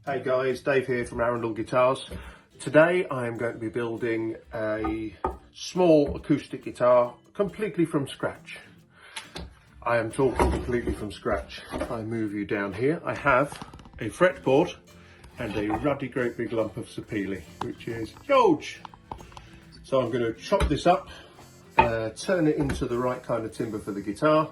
Hey guys, Dave here from Arundel Guitars. Today I am going to be building a small acoustic guitar completely from scratch. I am talking completely from scratch. I move you down here. I have a fretboard and a ruddy great big lump of Sapele, which is huge. So I'm going to chop this up, turn it into the right kind of timber for the guitar,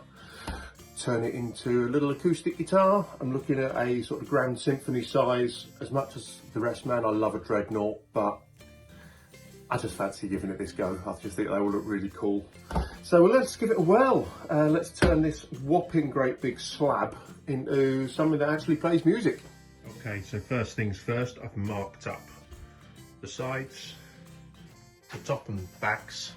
turn it into a little acoustic guitar. I'm looking at a sort of grand symphony size. As much as the rest, man, I love a dreadnought, but I just fancy giving it this go. I just think they will look really cool. So let's give it a whirl. Let's turn this whopping great big slab into something that actually plays music. Okay, so first things first, I've marked up the sides, the top and backs,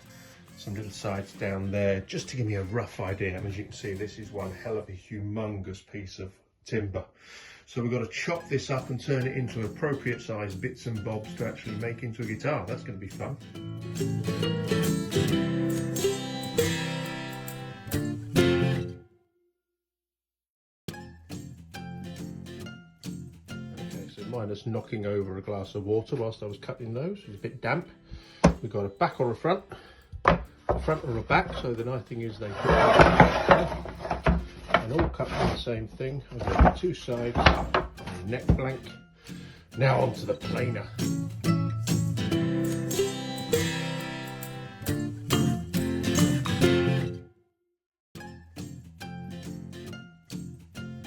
some little sides down there, just to give me a rough idea. And as you can see, this is one hell of a humongous piece of timber. So we've got to chop this up and turn it into appropriate size bits and bobs to actually make into a guitar. That's going to be fun. Okay, so minus knocking over a glass of water whilst I was cutting those. It's a bit damp. We've got a back or a front. A front or a back, so the nice thing is they fit and all cut from the same thing. I've got two sides, neck blank. Now onto the planer.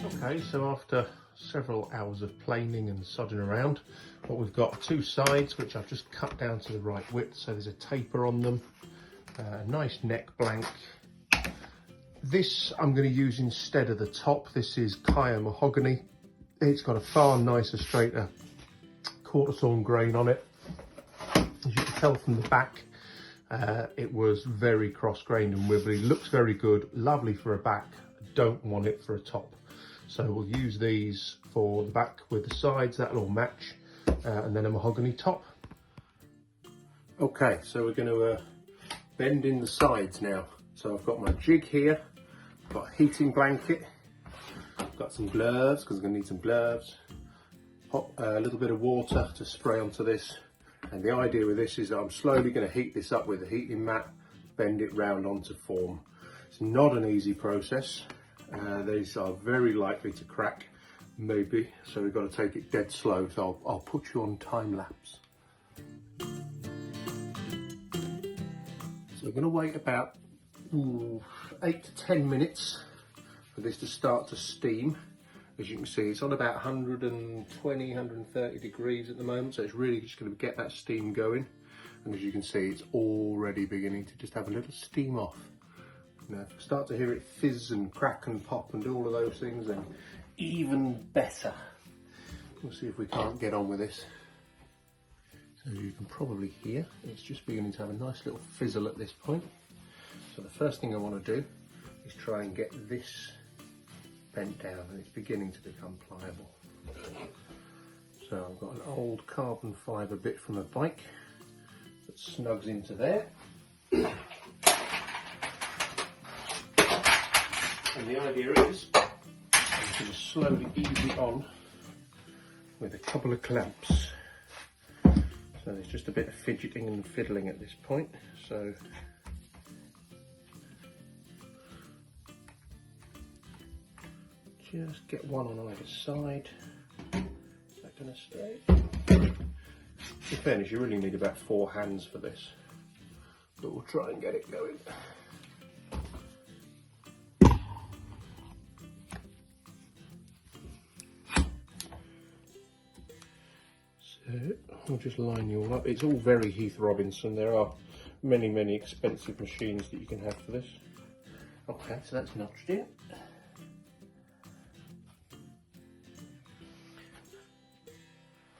Okay, so after several hours of planing and sodding around, what we've got are two sides which I've just cut down to the right width, so there's a taper on them. Nice neck blank. This I'm going to use instead of the top. This is Kaya mahogany. It's got a far nicer, straighter quarter sawn grain on it. As you can tell from the back, it was very cross-grained and wibbly. Looks very good, lovely for a back. Don't want it for a top. So we'll use these for the back with the sides. That'll all match, and then a mahogany top. Okay, so we're going to bend in the sides now. So I've got my jig here, I've got a heating blanket, I've got some gloves because I'm going to need some gloves, pop a little bit of water to spray onto this, and the idea with this is that I'm slowly going to heat this up with a heating mat, bend it round onto form. It's not an easy process. These are very likely to crack, maybe, so we've got to take it dead slow. So I'll put you on time lapse. So we're going to wait about 8 to 10 minutes for this to start to steam. As you can see, it's on about 120, 130 degrees at the moment, so it's really just going to get that steam going. And as you can see, it's already beginning to just have a little steam off. Now, if I start to hear it fizz and crack and pop and do all of those things, then even better. We'll see if we can't get on with this. So you can probably hear it's just beginning to have a nice little fizzle at this point. So the first thing I want to do is try and get this bent down, and it's beginning to become pliable. So I've got an old carbon fibre bit from a bike that snugs into there. And the idea is I'm going to slowly ease it on with a couple of clamps. So there's just a bit of fidgeting and fiddling at this point. So just get one on either side. Is that going to stay? In fairness, you really need about 4 hands for this, but we'll try and get it going. So we'll just line you all up. It's all very Heath Robinson. There are many expensive machines that you can have for this. Okay, so that's notched in.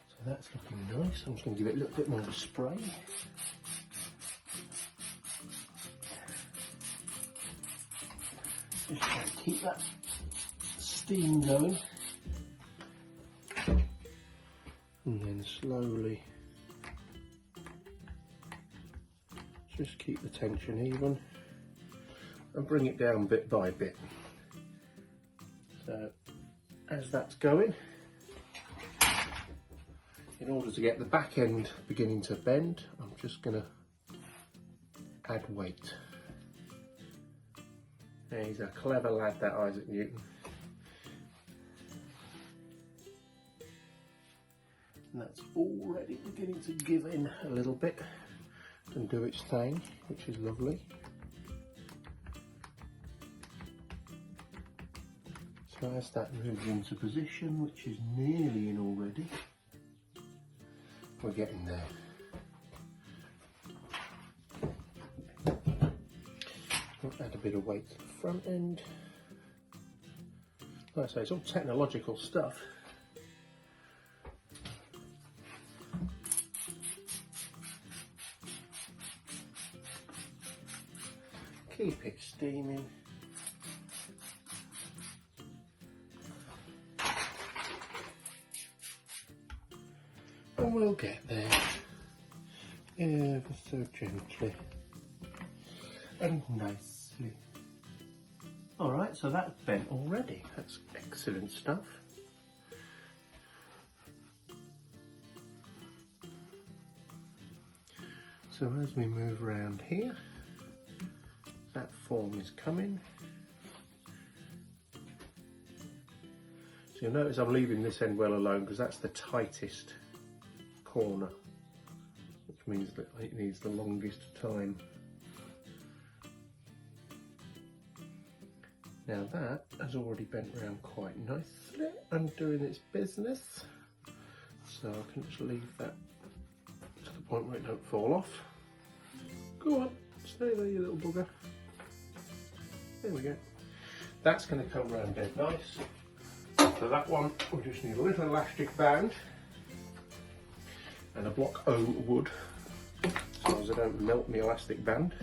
So that's looking nice. I'm just going to give it a little bit more of a spray. Just try to keep that steam going. And then slowly just keep the tension even and bring it down bit by bit. So as that's going, in order to get the back end beginning to bend, I'm just going to add weight. Now, he's a clever lad, that Isaac Newton. And that's already beginning to give in a little bit and do its thing, which is lovely. So as that moves into position, which is nearly in already, we're getting there. We'll add a bit of weight to the front end. Like I say, it's all technological stuff. Keep it steaming. And we'll get there ever so gently and nicely. Alright, so that's bent already. That's excellent stuff. So as we move around here, that form is coming. So you'll notice I'm leaving this end well alone because that's the tightest corner, which means that it needs the longest time. Now that has already bent around quite nicely and doing its business, so I can just leave that to the point where it don't fall off. Go on, stay there, you little bugger. There we go. That's going to come round dead nice. So that one, we just need a little elastic band and a block O wood, so as I don't melt my elastic band.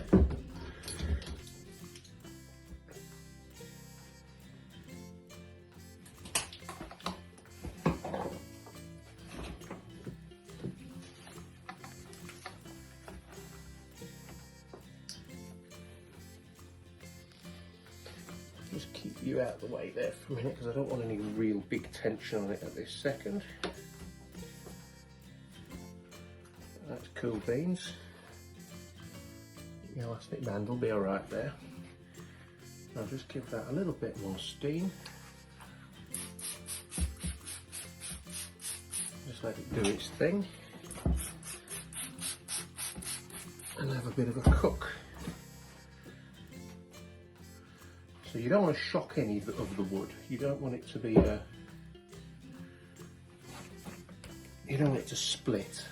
Just keep you out of the way there for a minute because I don't want any real big tension on it at this second. That's cool beans. The elastic band will be alright there. I'll just give that a little bit more steam. Just let it do its thing. And have a bit of a cook. So you don't want to shock any of the wood. You don't want it to be you don't want it to split.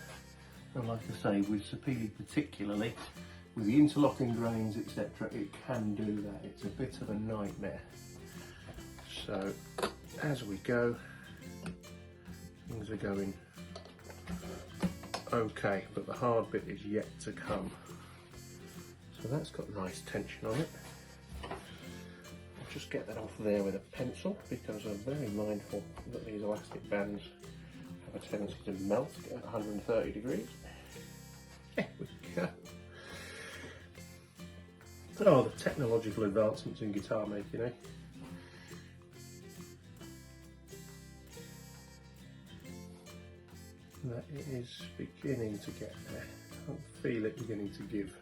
And like I say, with Sapele particularly, with the interlocking grains, etc., it can do that. It's a bit of a nightmare. So as we go, things are going okay, but the hard bit is yet to come. So that's got nice tension on it. I'll just get that off there with a pencil because I'm very mindful that these elastic bands have a tendency to melt at 130 degrees. There we go. Oh, the technological advancements in guitar making, eh? That it is beginning to get there. I can feel it beginning to give.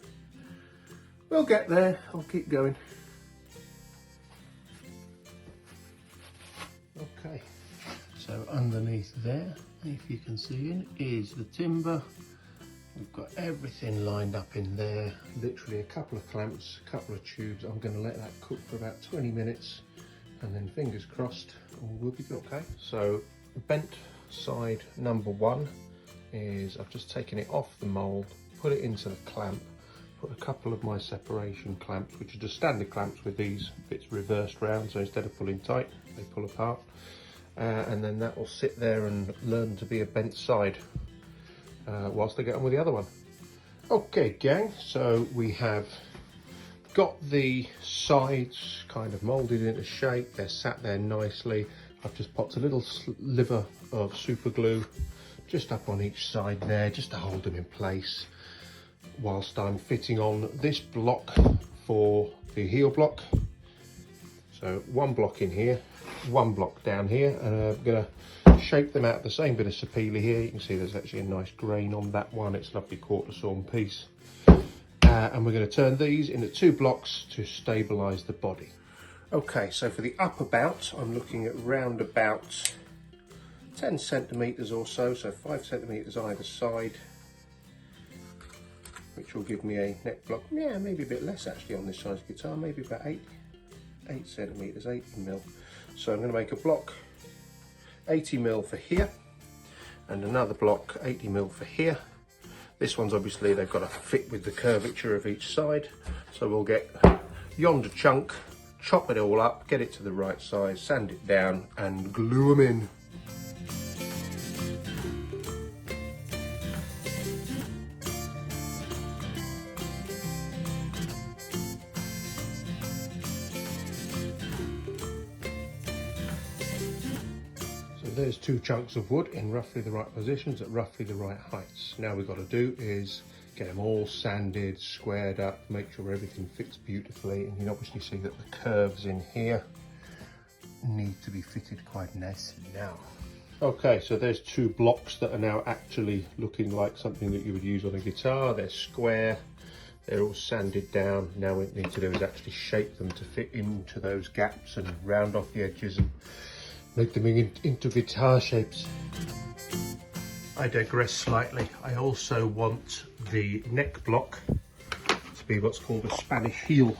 We'll get there. I'll keep going. Okay, so underneath there, if you can see in, is the timber. We've got everything lined up in there, literally a couple of clamps, a couple of tubes. I'm going to let that cook for about 20 minutes and then fingers crossed we'll be good. Okay, so bent side number one is I've just taken it off the mould, put it into the clamp, put a couple of my separation clamps, which are just standard clamps with these bits reversed round, so instead of pulling tight, they pull apart. And then that will sit there and learn to be a bent side whilst I get on with the other one. Okay gang, so we have got the sides kind of moulded into shape. They're sat there nicely. I've just popped a little sliver of super glue just up on each side there, just to hold them in place whilst I'm fitting on this block for the heel block. So one block in here, one block down here, and I'm gonna shape them out of the same bit of Sapele here. You can see there's actually a nice grain on that one. It's a lovely quarter sawn piece. And we're going to turn these into 2 blocks to stabilise the body. Okay, so for the upper bout, I'm looking at round about 10 centimetres or so 5 centimetres either side, which will give me a neck block. Yeah, maybe a bit less actually on this size guitar, maybe about 8 centimetres, 80mm. So I'm going to make a block 80mm for here, and another block 80mm for here. This one's obviously, they've got to fit with the curvature of each side. So we'll get yonder chunk, chop it all up, get it to the right size, sand it down and glue them in. There's 2 chunks of wood in roughly the right positions at roughly the right heights. Now we've got to do is get them all sanded, squared up, make sure everything fits beautifully, and you can obviously see that the curves in here need to be fitted quite nicely now. Okay, so there's 2 blocks that are now actually looking like something that you would use on a guitar. They're square, they're all sanded down. Now what we need to do is actually shape them to fit into those gaps and round off the edges and make them into guitar shapes. I digress slightly. I also want the neck block to be what's called a Spanish heel.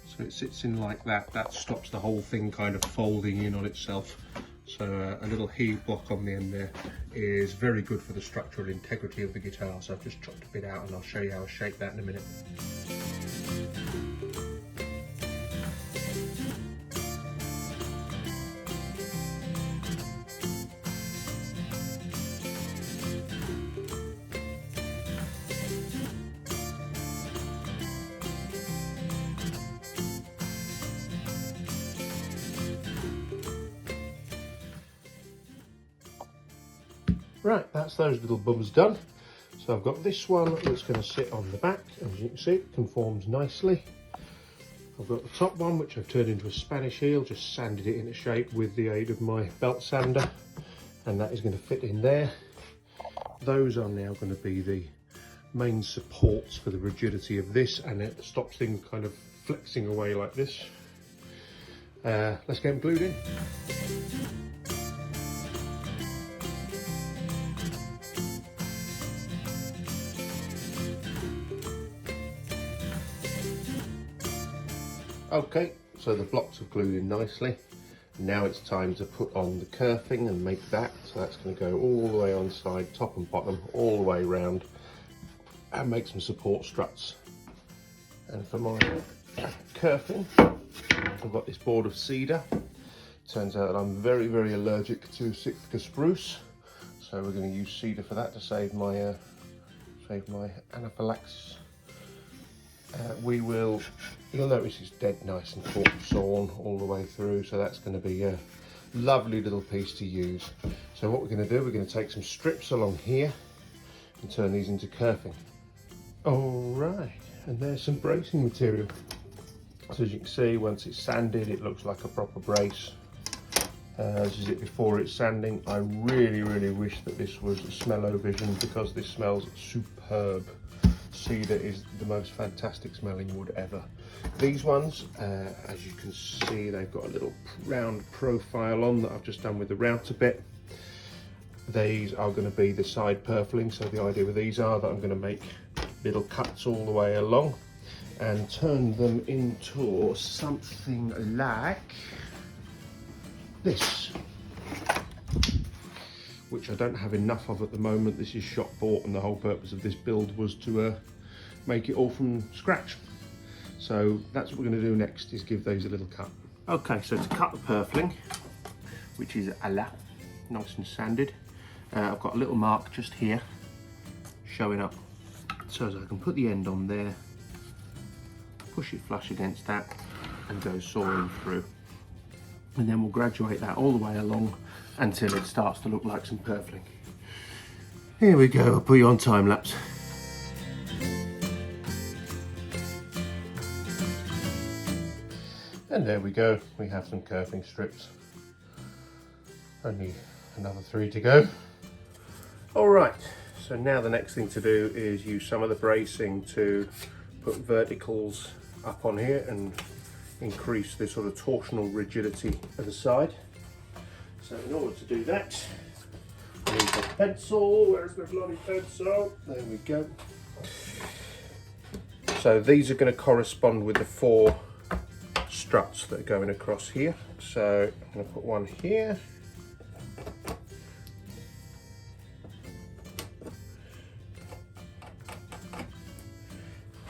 So it sits in like that. That stops the whole thing kind of folding in on itself. So a little heel block on the end there is very good for the structural integrity of the guitar. So I've just chopped a bit out and I'll show you how I shape that in a minute. Right, that's those little bums done. So I've got this one that's going to sit on the back. As you can see, it conforms nicely. I've got the top one, which I've turned into a Spanish heel, just sanded it into shape with the aid of my belt sander, and that is going to fit in there. Those are now going to be the main supports for the rigidity of this, and it stops things kind of flexing away like this. Let's get them glued in. Okay, so the blocks have glued in nicely. Now it's time to put on the kerfing and make that. So that's going to go all the way on side, top and bottom, all the way round, and make some support struts. And for my kerfing, I've got this board of cedar. Turns out that I'm very, very allergic to Sitka spruce, so we're going to use cedar for that to save my anaphylaxis. You'll notice it's dead nice and quarter sawn all the way through, so that's going to be a lovely little piece to use. So what we're going to do, we're going to take some strips along here and turn these into kerfing. Alright, and there's some bracing material. So as you can see, once it's sanded, it looks like a proper brace. This is it before it's sanding. I really, really wish that this was a smell-o-vision, because this smells superb. Cedar is the most fantastic smelling wood ever. These ones, as you can see, they've got a little round profile on that I've just done with the router bit. These are going to be the side purfling, so the idea with these are that I'm going to make little cuts all the way along and turn them into something like this, which I don't have enough of at the moment. This is shop bought, and the whole purpose of this build was to make it all from scratch. So that's what we're going to do next, is give those a little cut. Okay, so to cut the purfling, which is nice and sanded, I've got a little mark just here showing up, so as I can put the end on there, push it flush against that and go sawing through, and then we'll graduate that all the way along until it starts to look like some purfling. Here we go, I'll put you on time lapse. And there we go, we have some kerfing strips. Only Another 3 to go. All right, so now the next thing to do is use some of the bracing to put verticals up on here and increase the sort of torsional rigidity of the side. So in order to do that, I need a pencil. Where's the bloody pencil? There we go. So these are going to correspond with the 4 struts that are going across here. So I'm going to put one here.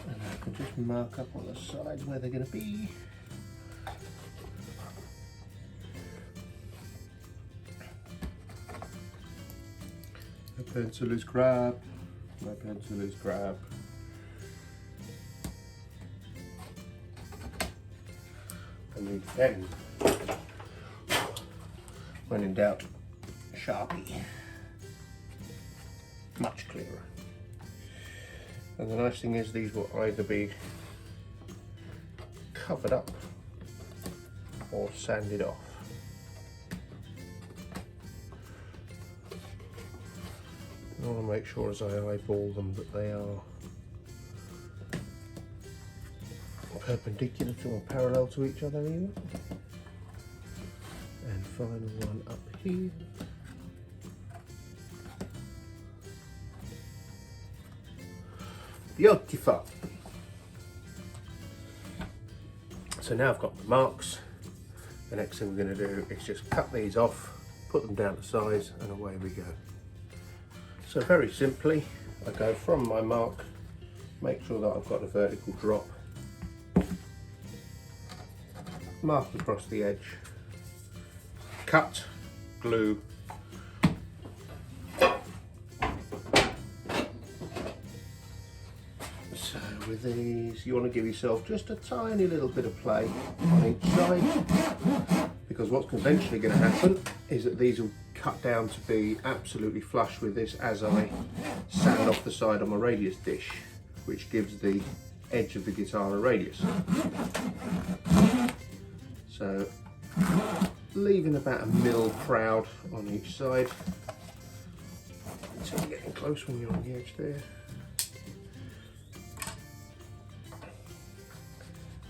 And I can just mark up on the sides where they're going to be. My pencil is crap. My pencil is crap. I need a pen. When in doubt, Sharpie. Much clearer. And the nice thing is these will either be covered up or sanded off. I want to make sure as I eyeball them that they are perpendicular to or parallel to each other even. And final one up here. Beautiful. So now I've got the marks. The next thing we're going to do is just cut these off, put them down to size, and away we go. So very simply, I go from my mark, make sure that I've got a vertical drop, mark across the edge, cut, glue, so with these you want to give yourself just a tiny little bit of play on each side, because what's eventually going to happen is that these will cut down to be absolutely flush with this as I sand off the side of my radius dish, which gives the edge of the guitar a radius. So leaving about 1 mil proud on each side until you're getting close when you're on the edge there.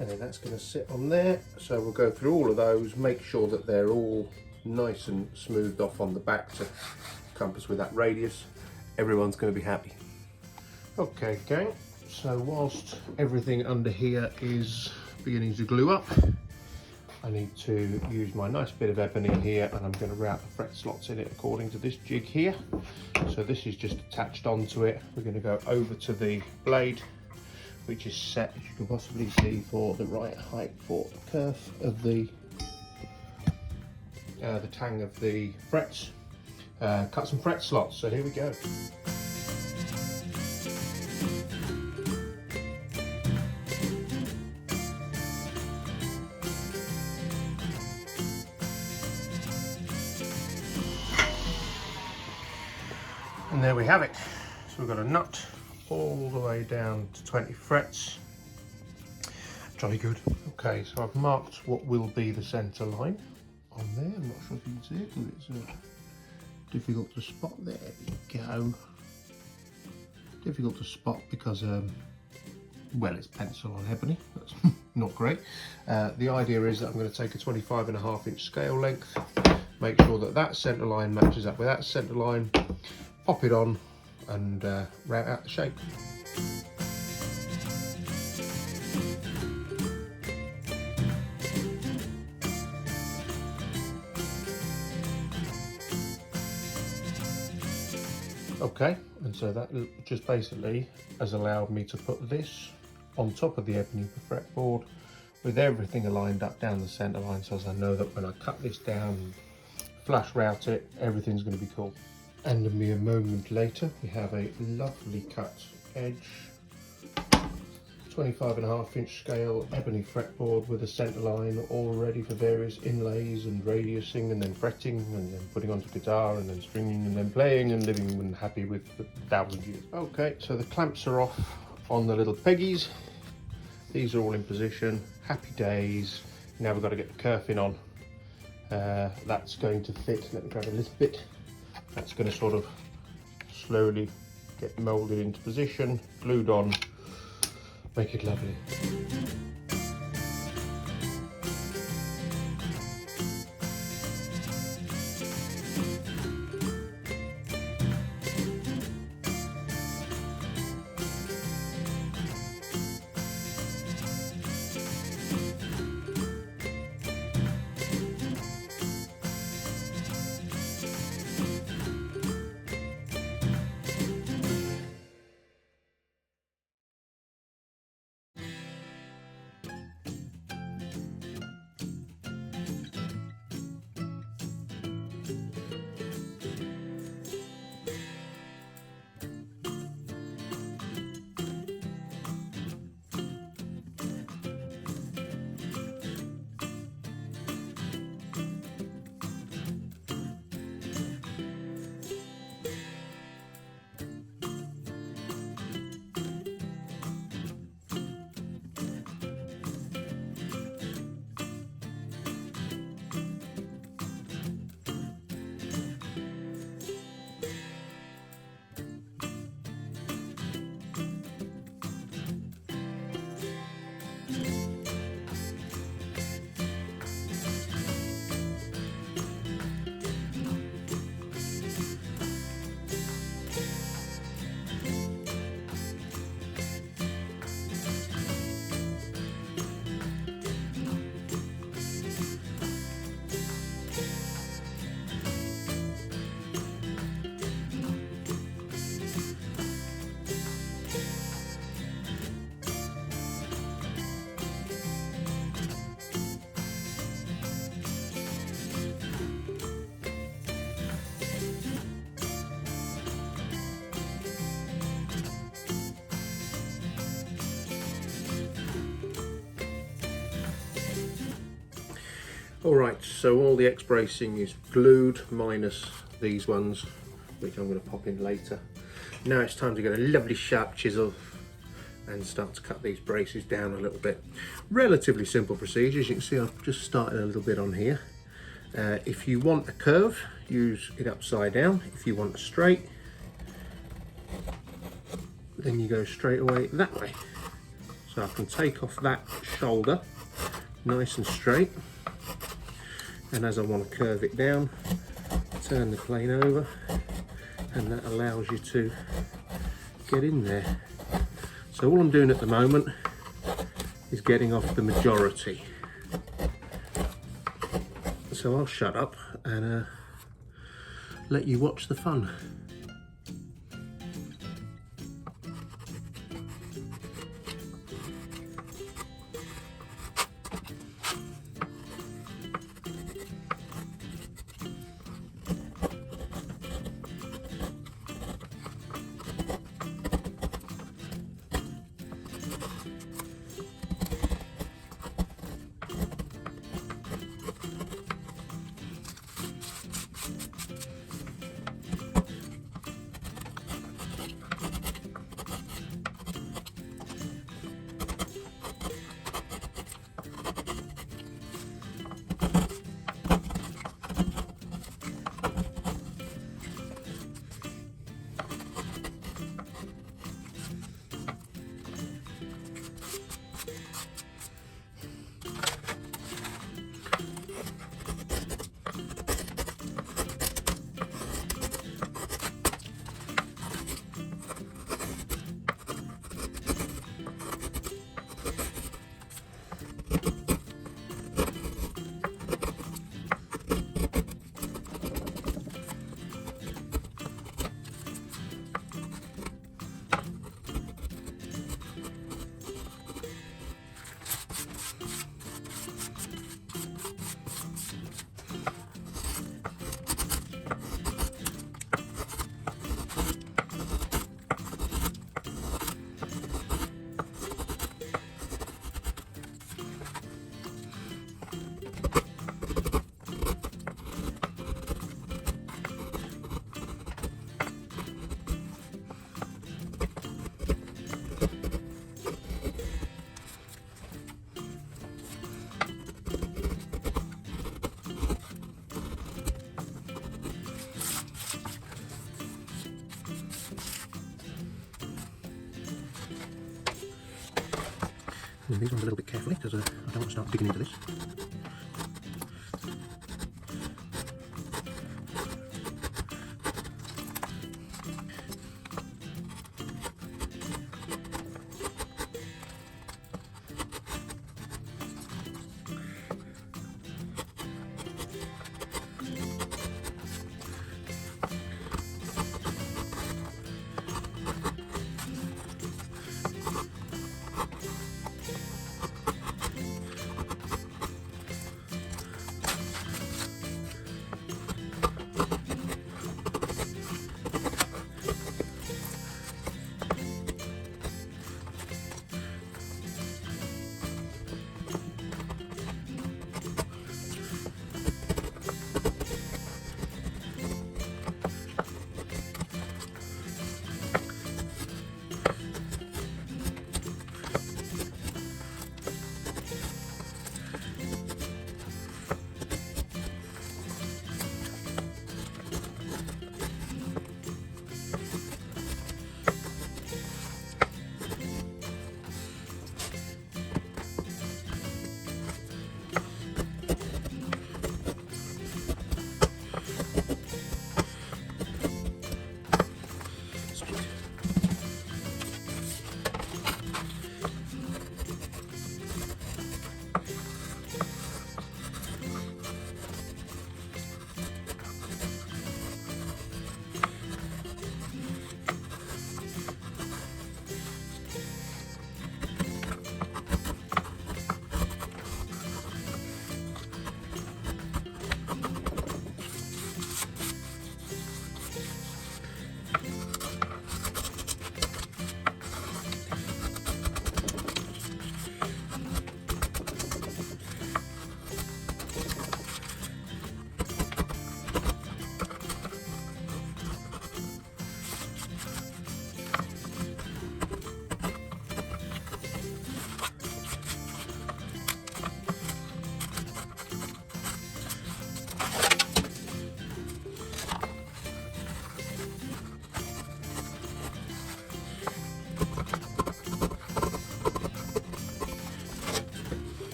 And then that's going to sit on there. So we'll go through all of those, make sure that they're all nice and smoothed off on the back to compass with that radius. Everyone's going to be happy. Okay gang, so whilst everything under here is beginning to glue up, I need to use my nice bit of ebony here, and I'm going to route the fret slots in it according to this jig here. So this is just attached onto it. We're going to go over to the blade, which is set, as you can possibly see, for the right height for the kerf of the tang of the frets. Cut some fret slots, so here we go. And there we have it. So we've got a nut all the way down to 20 frets. Jolly good. Okay, so I've marked what will be the centre line on there. I'm not sure if you can see it, because it's difficult to spot. There we go. Difficult to spot because, well, it's pencil on ebony. That's not great. The idea is that I'm going to take a 25.5 inch scale length, make sure that that centre line matches up with that centre line, pop it on and route out the shape. Okay, and so that just basically has allowed me to put this on top of the ebony fretboard with everything aligned up down the centre line, so as I know that when I cut this down, flash route it, everything's going to be cool. And a mere moment later, we have a lovely cut edge, 25.5 inch scale ebony fretboard with a centre line all ready for various inlays and radiusing and then fretting and then putting onto guitar and then stringing and then playing and living and happy with the 1,000 years. Okay, so the clamps are off on the little peggies. These are all in position. Happy days. Now we've got to get the kerfing on. That's going to fit. Let me grab a little bit. That's going to sort of slowly get moulded into position, glued on, make it lovely. Alright, so all the X bracing is glued, minus these ones, which I'm going to pop in later. Now it's time to get a lovely sharp chisel and start to cut these braces down a little bit. Relatively simple procedure. As you can see, I've just started a little bit on here. If you want a curve, use it upside down. If you want a straight, then you go straight away that way. So I can take off that shoulder nice and straight, and as I want to curve it down, turn the plane over, and that allows you to get in there. So all I'm doing at the moment is getting off the majority. So I'll shut up and let you watch the fun. doing these ones a little bit carefully because I don't want to start digging into this.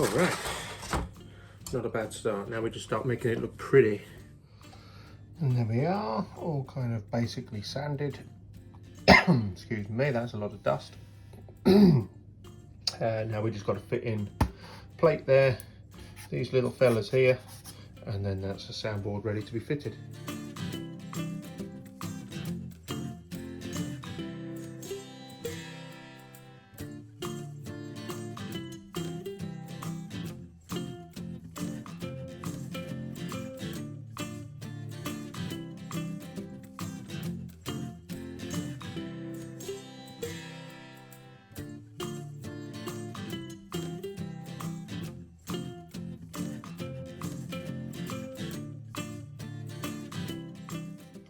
All right, not a bad start. Now we just start making it look pretty. And there we are, all kind of basically sanded. Excuse me, that's a lot of dust. Now we just got to fit in plate there, these little fellas here, and then that's the soundboard ready to be fitted.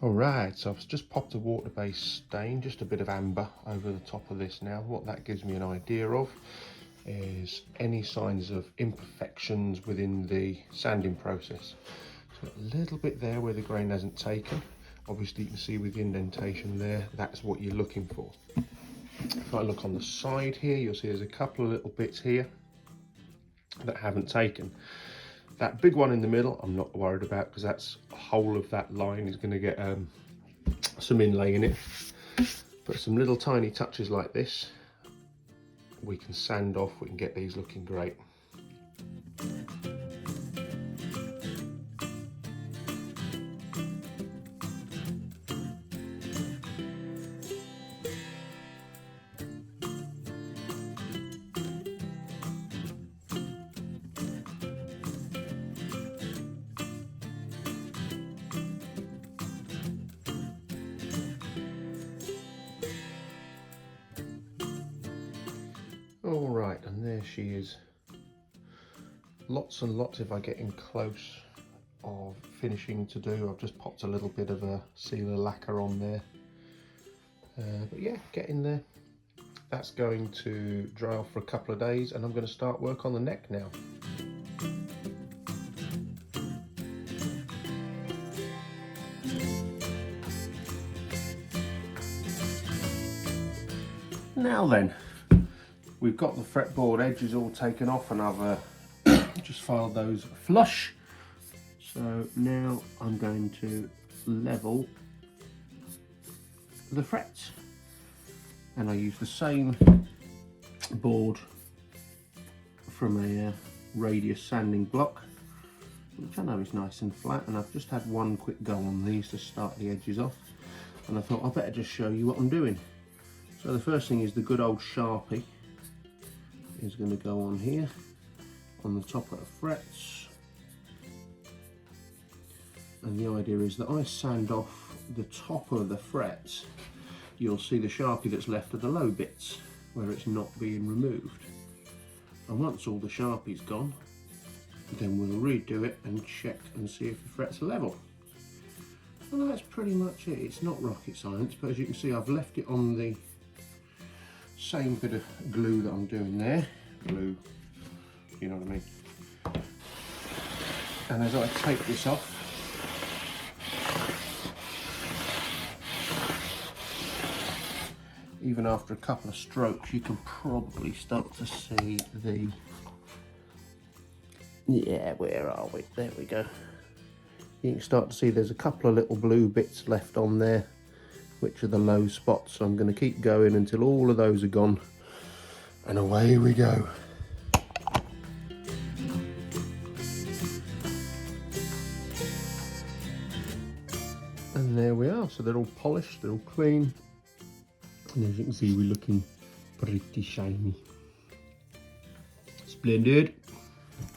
Alright, so I've just popped a water-based stain, just a bit of amber over the top of this now. What that gives me an idea of is any signs of imperfections within the sanding process. So a little bit there where the grain hasn't taken. Obviously you can see with the indentation there, that's what you're looking for. If I look on the side here, you'll see there's a couple of little bits here that haven't taken. That big one in the middle, I'm not worried about, because that's the whole of that line is going to get some inlay in it. But some little tiny touches like this, we can sand off, we can get these looking great. All right, and there she is. Lots and lots, if I get in close, of finishing to do. I've just popped a little bit of a sealer lacquer on there. But yeah, get in there. That's going to dry off for a couple of days, and I'm going to start work on the neck now. Now then, we've got the fretboard edges all taken off, and I've just filed those flush. So now I'm going to level the frets, and I use the same board from a radius sanding block, which I know is nice and flat, and I've just had one quick go on these to start the edges off, and I thought I better just show you what I'm doing. So the first thing is the good old Sharpie is going to go on here on the top of the frets, and the idea is that I sand off the top of the frets. You'll see the Sharpie that's left are the low bits where it's not being removed, and once all the Sharpie's gone, then we'll redo it and check and see if the frets are level. And that's pretty much it. It's not rocket science, but as you can see, I've left it on the same bit of glue that I'm doing there. Glue, you know what I mean. And as I take this off, even after a couple of strokes, you can probably start to see the, yeah, where are we? There we go. You can start to see there's a couple of little blue bits left on there, which are the low spots. So I'm going to keep going until all of those are gone, and away we go. And there we are. So they're all polished, they're all clean, and as you can see, we're looking pretty shiny. Splendid.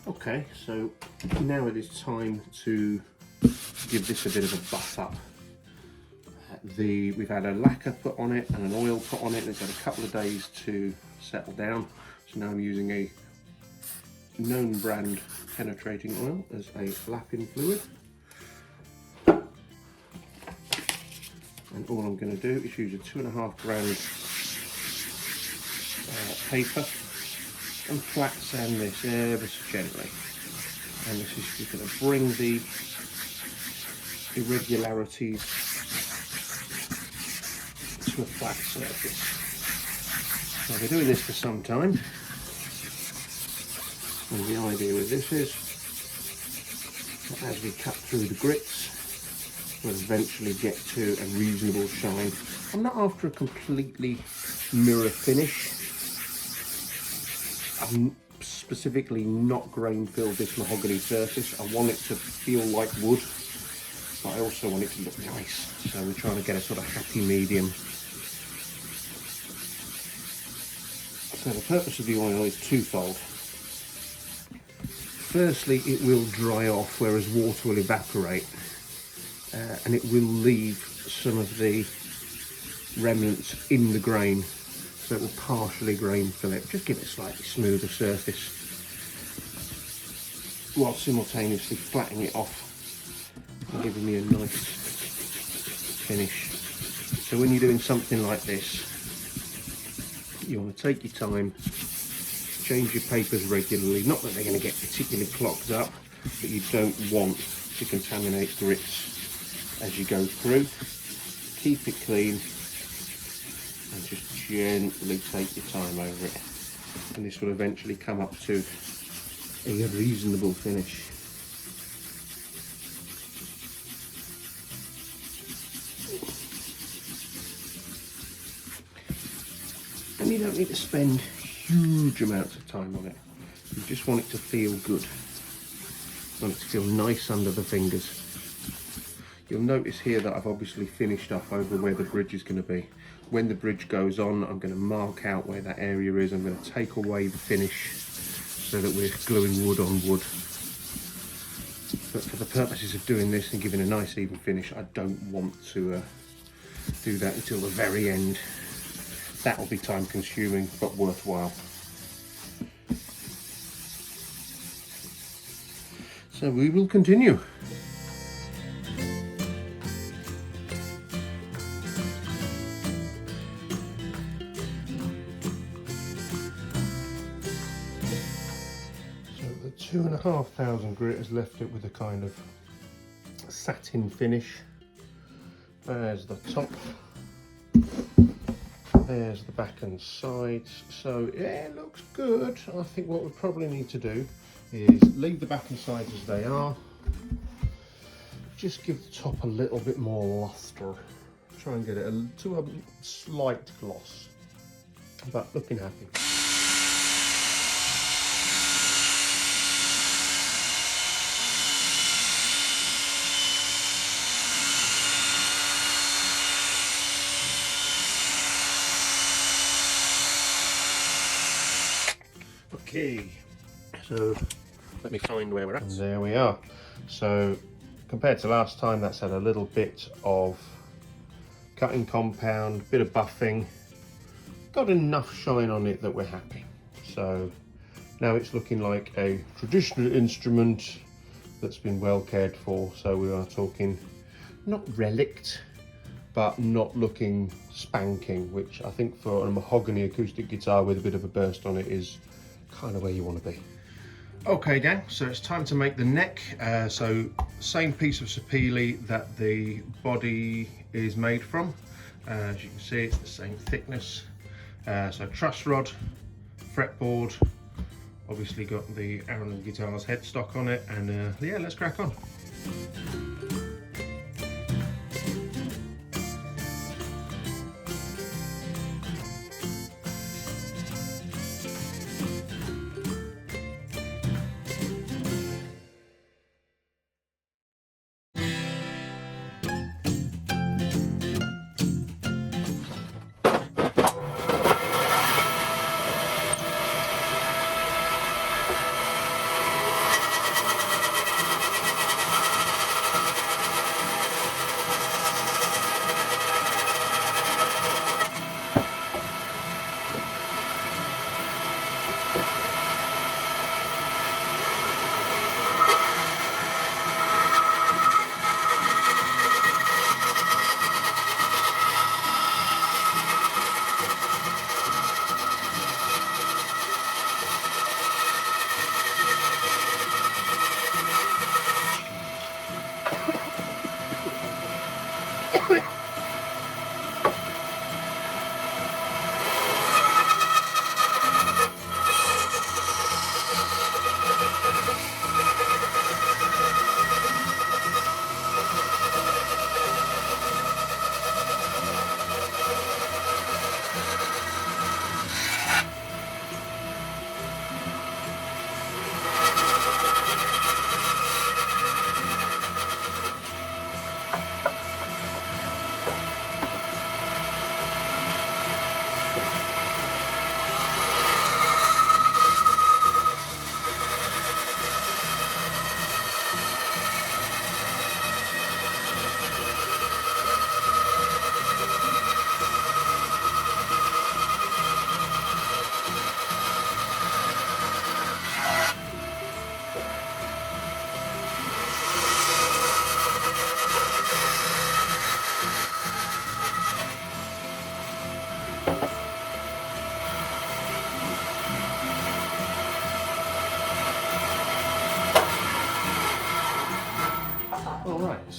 Okay, so now it is time to give this a bit of a buff up. We've had a lacquer put on it and an oil put on it, and it's had a couple of days to settle down. So now I'm using a known brand penetrating oil as a lapping fluid. And all I'm going to do is use a 2.5 gram paper and flat sand this ever so gently. And this is just going to bring the irregularities to a flat surface. So I've been doing this for some time. And the idea with this is that as we cut through the grits, we'll eventually get to a reasonable shine. I'm not after a completely mirror finish. I'm specifically not grain filled this mahogany surface. I want it to feel like wood, but I also want it to look nice. So we're trying to get a sort of happy medium. So the purpose of the oil is twofold. Firstly, it will dry off, whereas water will evaporate, and it will leave some of the remnants in the grain, so it will partially grain fill it, just give it a slightly smoother surface, while simultaneously flattening it off and giving me a nice finish. So when you're doing something like this, you want to take your time, change your papers regularly, not that they're going to get particularly clogged up, but you don't want to contaminate grits as you go through. Keep it clean and just gently take your time over it, and this will eventually come up to a reasonable finish. And you don't need to spend huge amounts of time on it. You just want it to feel good. You want it to feel nice under the fingers. You'll notice here that I've obviously finished up over where the bridge is going to be. When the bridge goes on, I'm going to mark out where that area is. I'm going to take away the finish so that we're gluing wood on wood. But for the purposes of doing this and giving a nice even finish, I don't want to do that until the very end. That will be time consuming but worthwhile. So we will continue. So the 2,500 grit has left it with a kind of satin finish. There's the top. There's the back and sides, so yeah, it looks good. I think what we probably need to do is leave the back and sides as they are, just give the top a little bit more lustre, try and get it to a slight gloss, but looking happy. Okay, so let me find where we're at. And there we are. So compared to last time, that's had a little bit of cutting compound, bit of buffing, got enough shine on it that we're happy. So now it's looking like a traditional instrument that's been well cared for. So we are talking not relict, but not looking spanking, which I think for a mahogany acoustic guitar with a bit of a burst on it is kind of where you want to be. Okay gang, so it's time to make the neck. So same piece of Sapele that the body is made from. As you can see, it's the same thickness. So truss rod, fretboard, obviously got the Aaron Guitars headstock on it, and yeah, let's crack on.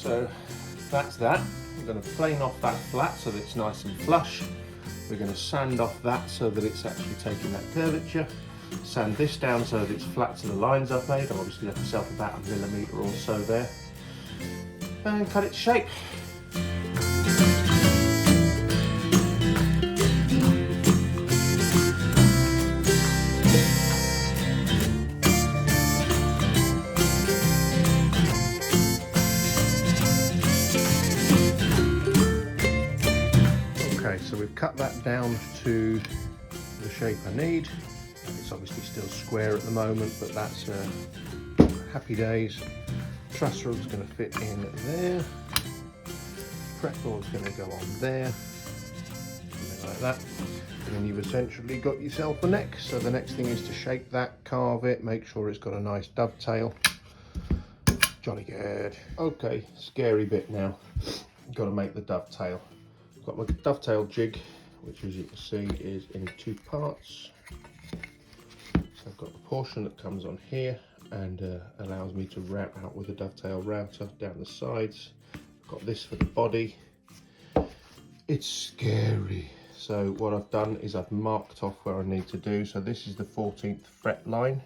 So that's that. We're going to plane off that flat so that it's nice and flush. We're going to sand off that so that it's actually taking that curvature. Sand this down so that it's flat to the lines I've made. I've obviously left myself about 1 millimetre or so there. And cut it to shape. So we've cut that down to the shape I need. It's obviously still square at the moment, but that's happy days. Truss rod's going to fit in there. Fretboard's going to go on there, something like that. And then you've essentially got yourself a neck. So the next thing is to shape that, carve it, make sure it's got a nice dovetail. Jolly good. Okay, scary bit now. Got to make the dovetail. Got my dovetail jig, which as you can see is in 2 parts. So I've got the portion that comes on here and allows me to route out with a dovetail router down the sides. Got this for the body. It's scary. So what I've done is I've marked off where I need to do. So this is the 14th fret line.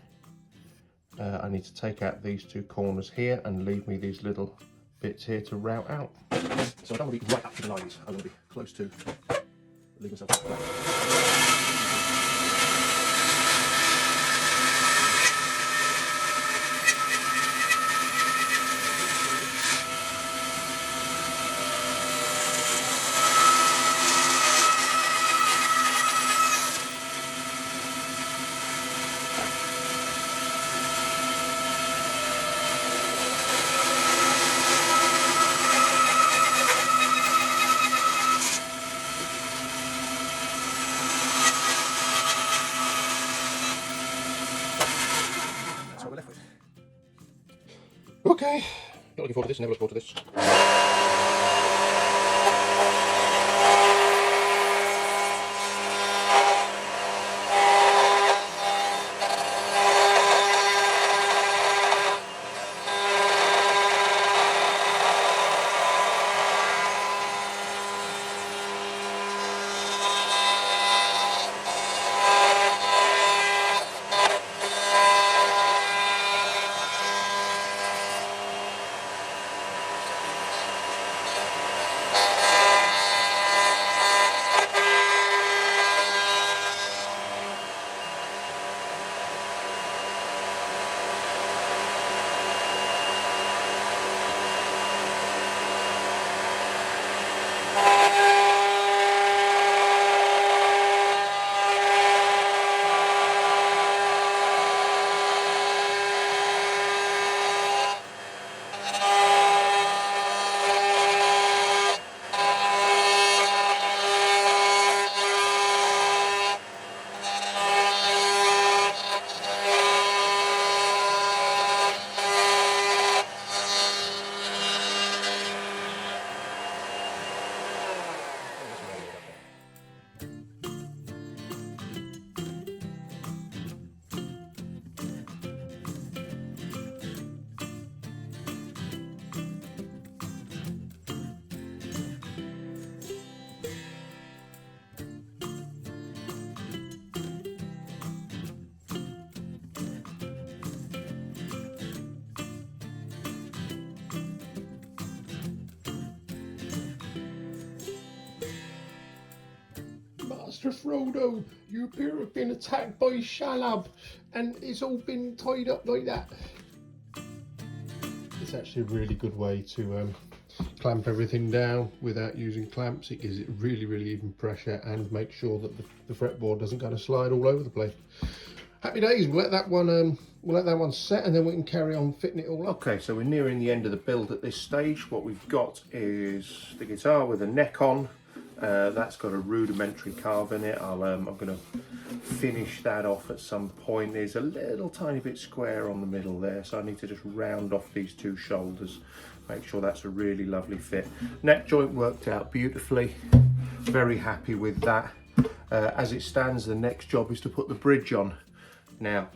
I need to take out these 2 corners here and leave me these little bits here to route out. So I don't want to be right up to the lines, I want to be close to leave myself flat. Okay, not looking forward to this, never look forward to this. Master Frodo, you appear to have been attacked by Shalab, and it's all been tied up like that. It's actually a really good way to clamp everything down without using clamps. It gives it really even pressure and makes sure that the fretboard doesn't kind of slide all over the place. Happy days. We'll let that one set and then we can carry on fitting it all up. Okay, so we're nearing the end of the build at this stage. What we've got is the guitar with a neck on. That's got a rudimentary carve in it. I'm going to finish that off at some point. There's a little tiny bit square on the middle there, so I need to just round off these 2 shoulders, make sure that's a really lovely fit. Neck joint worked out beautifully, very happy with that. As it stands, the next job is to put the bridge on. Now,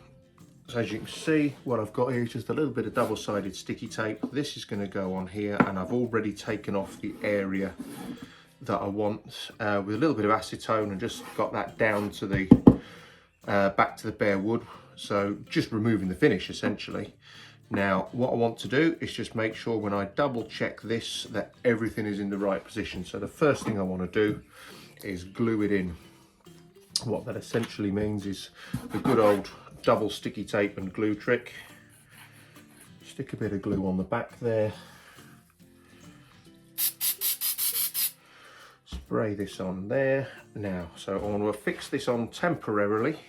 So as you can see, what I've got here is just a little bit of double-sided sticky tape. This is going to go on here, and I've already taken off the area that I want with a little bit of acetone, and just got that down to the back to the bare wood. So just removing the finish essentially. Now what I want to do is just make sure when I double check this that everything is in the right position. So the first thing I want to do is glue it in. What that essentially means is the good old double sticky tape and glue trick. Stick a bit of glue on the back there. Spray this on there. Now, so I want to affix this on temporarily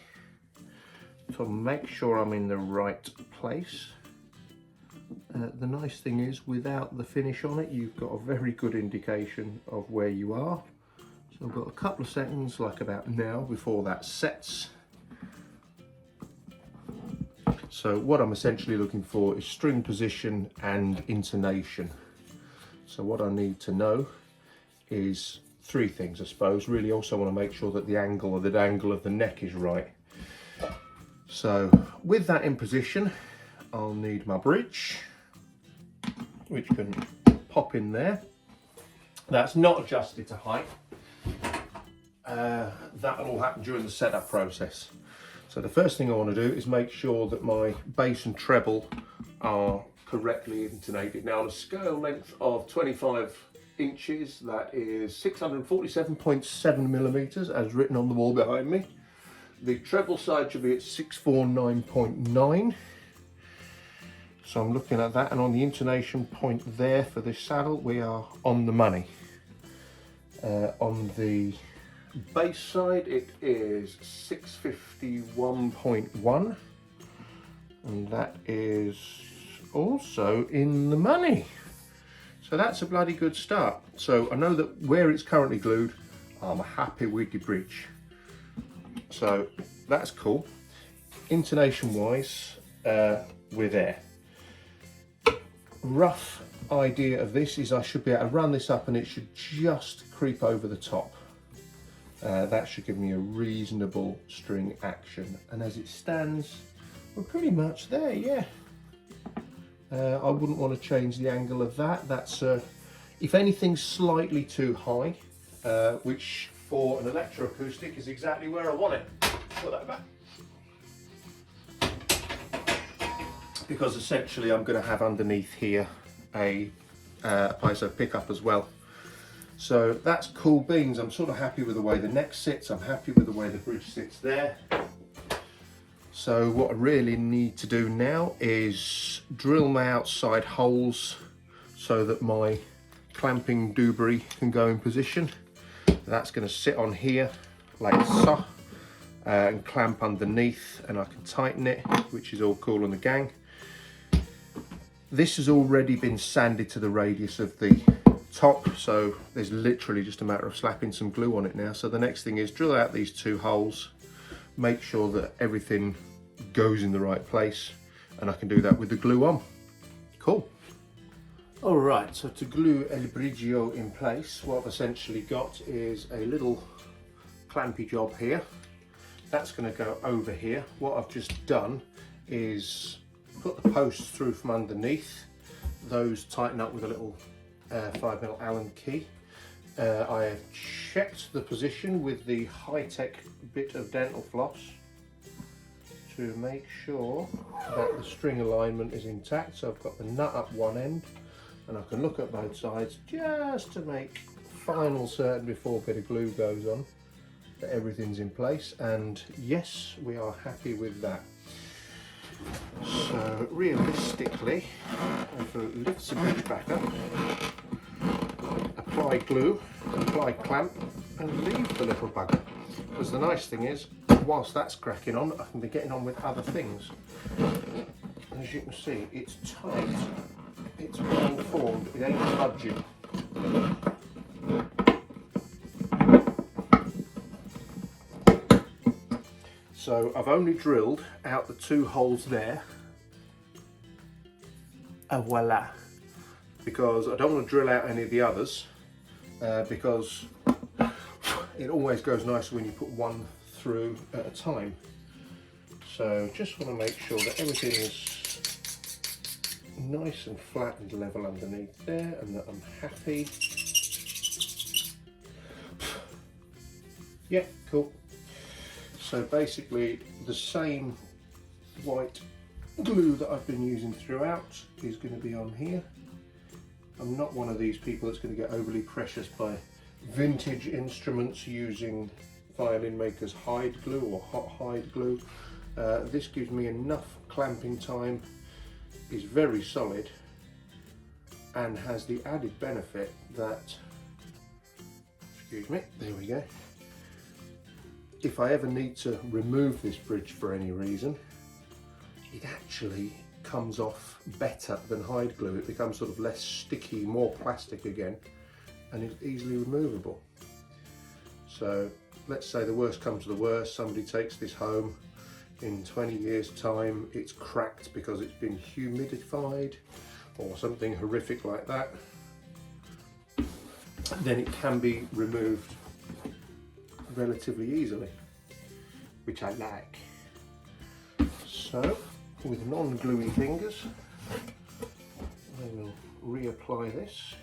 to make sure I'm in the right place. The nice thing is, without the finish on it, you've got a very good indication of where you are. So I've got a couple of seconds, like about now, before that sets. So what I'm essentially looking for is string position and intonation. So what I need to know is three things, I suppose. Really also want to make sure that the angle of the neck is right. So with that in position, I'll need my bridge, which can pop in there. That's not adjusted to height. That'll all happen during the setup process. So the first thing I want to do is make sure that my bass and treble are correctly intonated. Now on a scale length of 25 inches, that is 647.7 millimeters as written on the wall behind me. The treble side should be at 649.9. So I'm looking at that, and on the intonation point there for this saddle, we are on the money. On the bass side, it is 651.1, and that is also in the money. So that's a bloody good start. So I know that where it's currently glued, I'm happy with the bridge. So that's cool. Intonation wise, we're there. Rough idea of this is I should be able to run this up and it should just creep over the top. That should give me a reasonable string action, and as it stands, we're pretty much there, yeah. I wouldn't want to change the angle of that. That's, if anything, slightly too high, which for an electroacoustic is exactly where I want it. Put that back. Because essentially I'm going to have underneath here a piezo pickup as well. So that's cool beans. I'm sort of happy with the way the neck sits. I'm happy with the way the bridge sits there. So what I really need to do now is drill my outside holes so that my clamping doobry can go in position. That's going to sit on here like so, and clamp underneath, and I can tighten it, which is all cool on the gang. This has already been sanded to the radius of the top, so there's literally just a matter of slapping some glue on it now. So the next thing is drill out these two holes, make sure that everything goes in the right place, and I can do that with the glue on. Cool. Alright, so to glue El Brigio in place, what I've essentially got is a little clampy job here. That's going to go over here. What I've just done is put the posts through from underneath. Those tighten up with a little 5mm Allen key. I have checked the position with the high-tech bit of dental floss to make sure that the string alignment is intact. So I've got the nut up one end, and I can look at both sides just to make final certain before a bit of glue goes on that everything's in place, and yes, we are happy with that. So realistically, if I lift the bridge back up, apply glue, apply clamp, and leave the little bugger. Because the nice thing is, whilst that's cracking on, I can be getting on with other things. As you can see, it's tight, it's well formed, it ain't budging. So I've only drilled out the two holes there, and voila, because I don't want to drill out any of the others, because it always goes nicer when you put one through at a time. So just want to make sure that everything is nice and flat and level underneath there, and that I'm happy. Yeah, cool. So basically the same white glue that I've been using throughout is going to be on here. I'm not one of these people that's going to get overly precious by vintage instruments using violin makers' hide glue or hot hide glue. This gives me enough clamping time, is very solid, and has the added benefit that, excuse me, there we go, if I ever need to remove this bridge for any reason, it actually comes off better than hide glue. It becomes sort of less sticky, more plastic again, and it's easily removable. So let's say the worst comes to the worst, somebody takes this home, in 20 years time it's cracked because it's been humidified or something horrific like that, then it can be removed relatively easily, which I like. So with non-gluey fingers I will reapply this.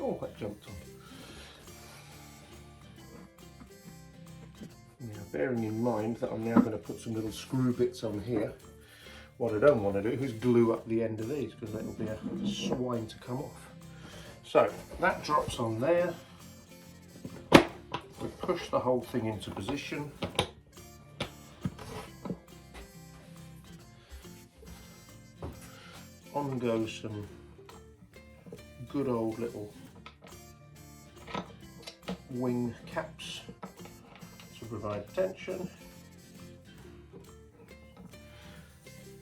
Oh, that jumped on. Now, bearing in mind that I'm now going to put some little screw bits on here, what I don't want to do is glue up the end of these, because that will be a swine to come off. So that drops on there. We push the whole thing into position. On goes some good old little wing caps to provide tension.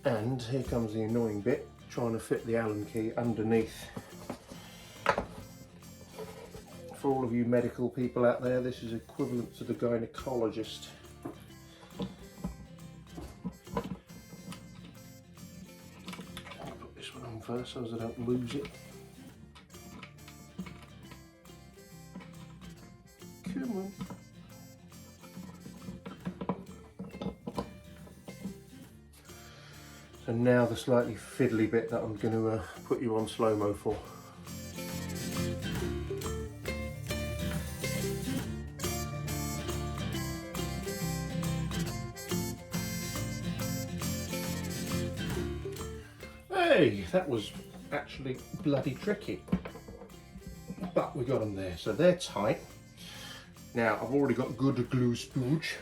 And here comes the annoying bit, trying to fit the Allen key underneath. For all of you medical people out there, this is equivalent to the gynecologist. I'll put this one on first so as I don't lose it. Come on. So now the slightly fiddly bit that I'm going to put you on slow-mo for. Hey, that was actually bloody tricky, but we got them there, so they're tight. Now I've already got good glue spooge,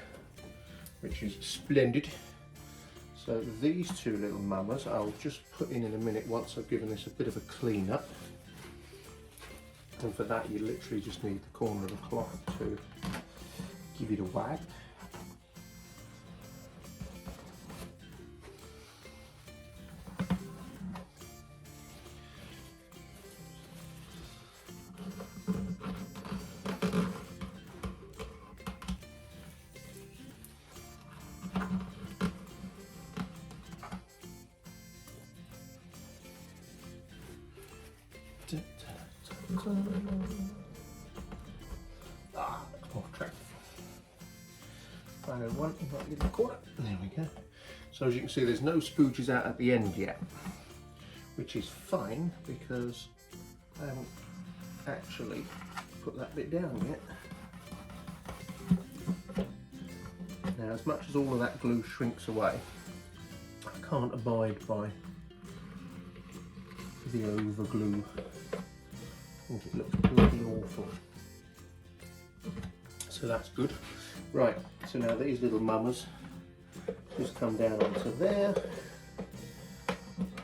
which is splendid. So these two little mamas I'll just put in a minute once I've given this a bit of a clean up. And for that you literally just need the corner of the cloth to give it a wipe. Off track. Final one in that little corner. There we go. So as you can see, there's no spooges out at the end yet, which is fine because I haven't actually put that bit down yet. Now, as much as all of that glue shrinks away, I can't abide by the over glue. I think it looks bloody awful. So that's good. Right, so now these little mamas just come down onto there,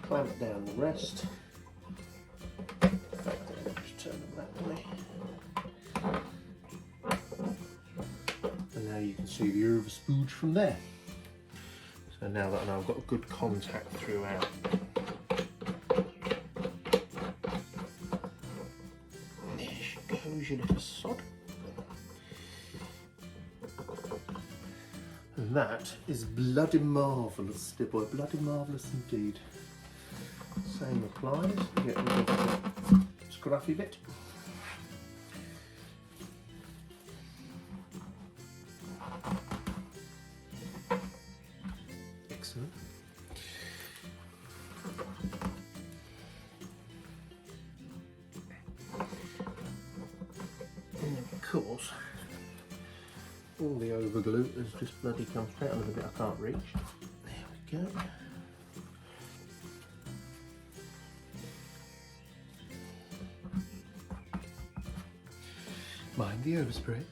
clamp down the rest. In fact, I'll just turn them that way. And now you can see the over spooge from there. So now that I've got good contact throughout. There she goes, you little sod. And that is bloody marvellous, dear boy, bloody marvellous indeed. Same applies, get rid of the scruffy bit. Excellent. And of course, all the overglue has just bloody come straight under the bit I can't reach. There we go. Mind the overspray.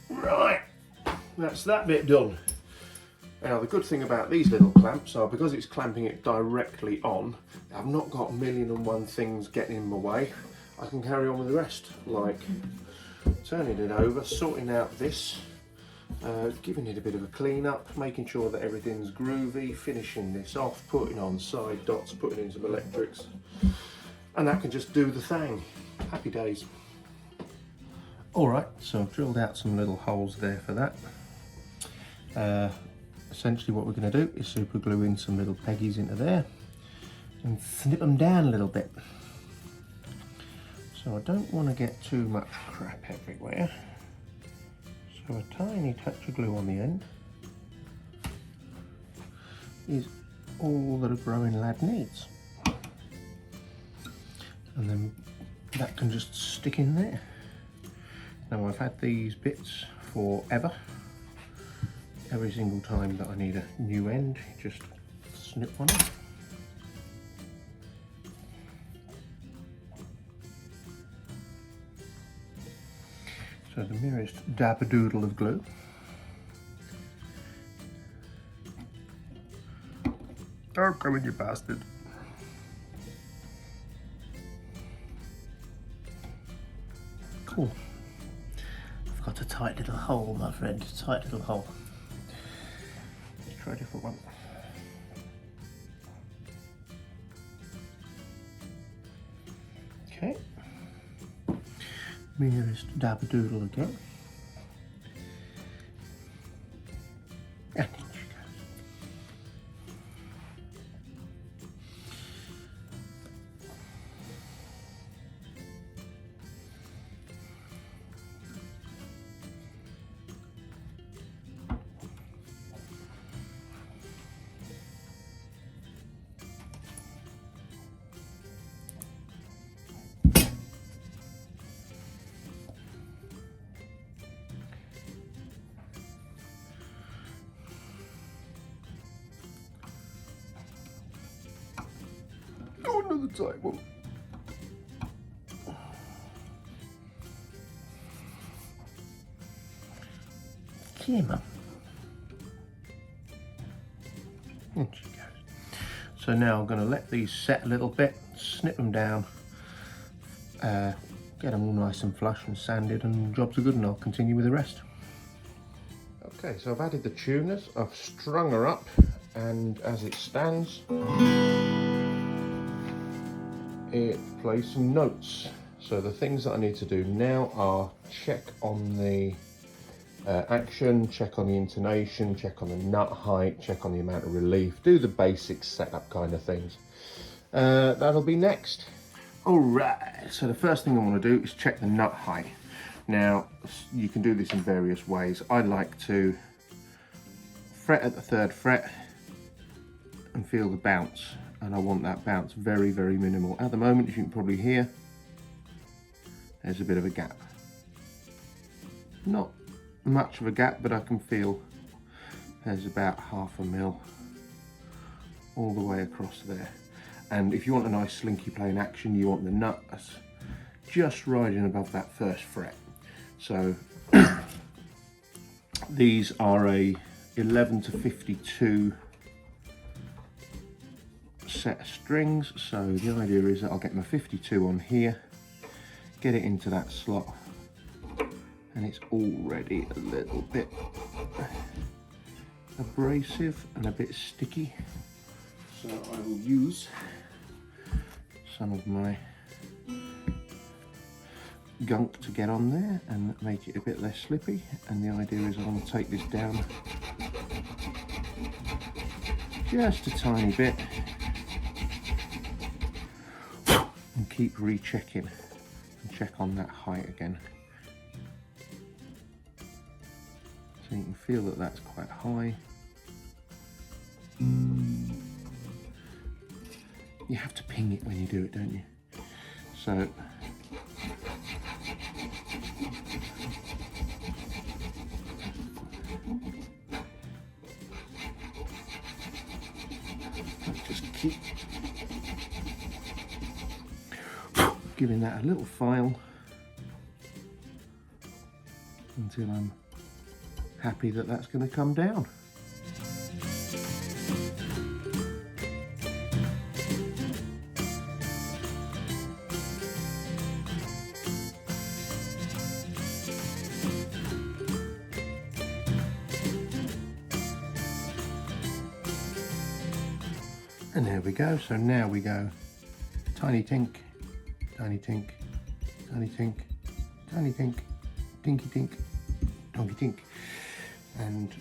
Right, that's that bit done. Now the good thing about these little clamps are because it's clamping it directly on, I've not got a million and one things getting in my way. I can carry on with the rest, like turning it over, sorting out this, giving it a bit of a clean up, making sure that everything's groovy, finishing this off, putting on side dots, putting in some electrics, and that can just do the thing. Happy days. Alright, so I've drilled out some little holes there for that. Essentially what we're going to do is super glue in some little peggies into there and snip them down a little bit. So I don't want to get too much crap everywhere. So a tiny touch of glue on the end is all that a growing lad needs. And then that can just stick in there. Now I've had these bits forever. Every single time that I need a new end, just snip one in. So the merest dab-a-doodle of glue. Don't come in, you bastard. Cool. I've got a tight little hole, my friend, a tight little hole. Let's try a different one. Okay. Merest dab-a-doodle again. And in she goes. Another tight one. Kimmer. In she goes. So now I'm going to let these set a little bit, snip them down, get them all nice and flush and sanded, and jobs are good, and I'll continue with the rest. Okay, so I've added the tuners, I've strung her up, and as it stands, it plays some notes. So the things that I need to do now are check on the action, check on the intonation, check on the nut height, check on the amount of relief, do the basic setup kind of things. That'll be next. Alright, so the first thing I want to do is check the nut height. Now you can do this in various ways. I like to fret at the 3rd fret and feel the bounce. And I want that bounce very, very minimal. At the moment, as you can probably hear, there's a bit of a gap. Not much of a gap, but I can feel there's about 1/2 mil all the way across there. And if you want a nice slinky plain action, you want the nut just riding above that 1st fret. So these are a 11 to 52 set of strings, so the idea is that I'll get my 52 on here, get it into that slot, and it's already a little bit abrasive and a bit sticky, so I will use some of my gunk to get on there and make it a bit less slippy. And the idea is I want to take this down just a tiny bit and keep rechecking and check on that height again. So you can feel that that's quite high. You have to ping it when you do it, don't you? So just keep giving that a little file until I'm happy that that's going to come down. And there we go. So now we go tiny tink, tiny tink, tiny tink, tiny tink, tinky tink, donky tink. And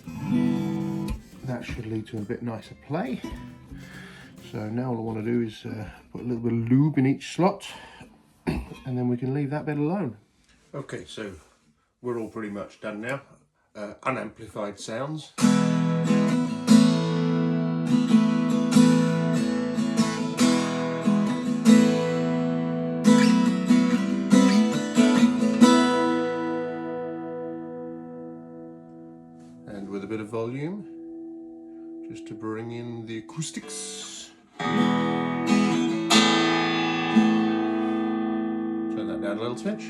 that should lead to a bit nicer play. So now all I want to do is put a little bit of lube in each slot and then we can leave that bit alone. Okay, so we're all pretty much done now. Unamplified sounds. And with a bit of volume, just to bring in the acoustics. Turn that down a little touch.